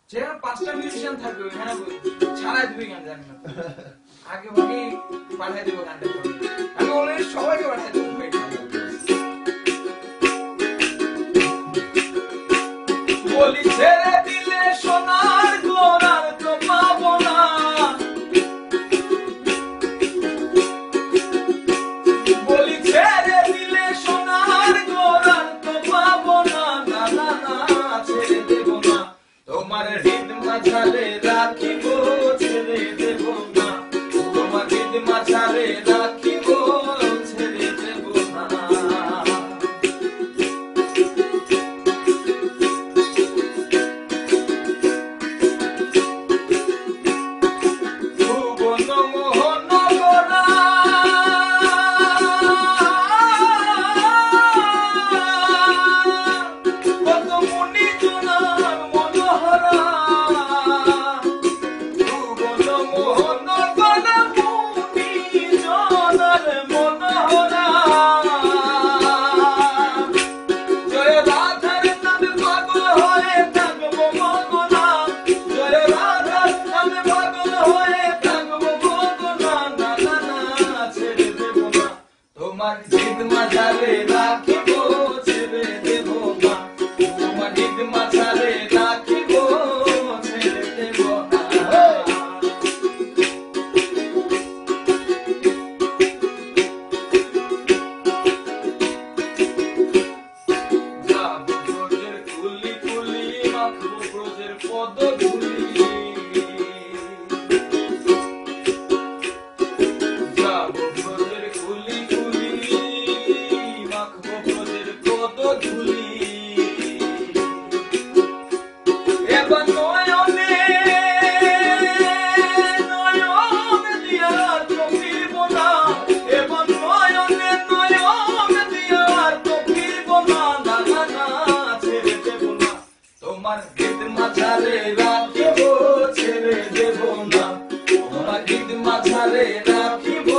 যেখানে 5টা মিউজিশিয়ান থাকবে ওখানে ছাড়াই দিবে গান জানি না আগে ভাগে পাঠাই দেবো গানটা আমি অলরেডি সবাইকে পাঠাই দেবো বলি ছেড়ে দিলে সোনার গোড়ার তো পাবো না বলি ছেড়ে দিলে সোনার গোড়ার তো পাবো না না না না ছেড়ে দেবো না তোমার হৃদ মাঝারে রাখিব ছেড়ে দেব না তোমার হৃদ মাঝারে রাখিব ছেড়ে দেব না ভুবন মোহন গোরা কত মুনি জনার মনোহরা ভুবন মোহন গোরা মুনি জনার মনোহরা জয় রাধার নামে পাগল হয়ে থাকবো মগনা জয় রাধার নামে পাগল হয়ে থাকবো মগনা না না না ছেড়ে দেব না তোমার জিদ মাঝারে রাখিব ছেড়ে দেব না তোমার জিদ মাঝারে রাখিব ছেড়ে দেব না যাবো ব্রজের কুলি কুলি মাখবো ব্রজের পদ ধুলি যাবো ব্রজের কুলি কুলি মাখবো ব্রজের পদ ধুলি এবার নয়নে নয়ন দিয়া তো ফিরব না এবার নয়নে নয়ন দিয়া তো ফিরব না না না না ছেড়ে দেব না তোমার হৃদ মাঝারে রাখিব ছেড়ে দেব না তোমার হৃদ মাঝারে রাখিব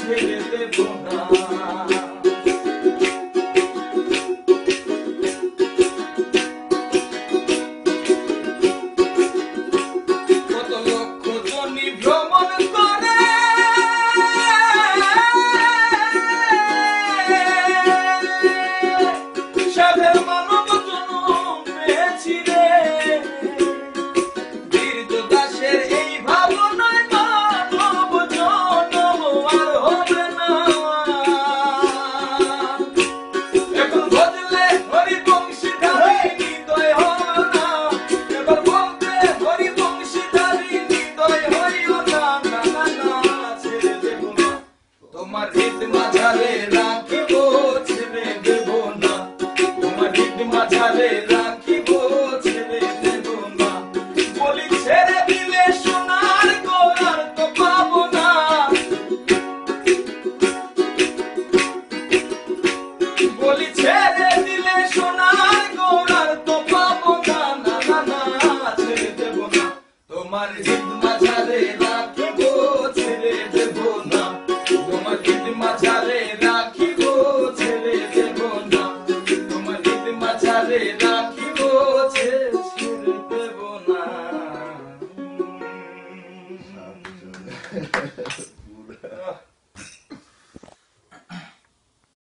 ছেড়ে দেব না কত লক্ষ জনি ভ্রমণ করে সাধের মানব জনম পেয়েছি রে বীর দাসের এই ভাবনায় মানব জনম আর হবে না এখন ভজলে হরি বংশীধারী হৃদয় হইও না এবার বলতে হরি বংশীধারী হৃদয় হইও না না না না ছেড়ে দেব না তোমার হৃদ মাঝারে রাখিব ছেড়ে দেব না তোমার হৃদ মাঝারে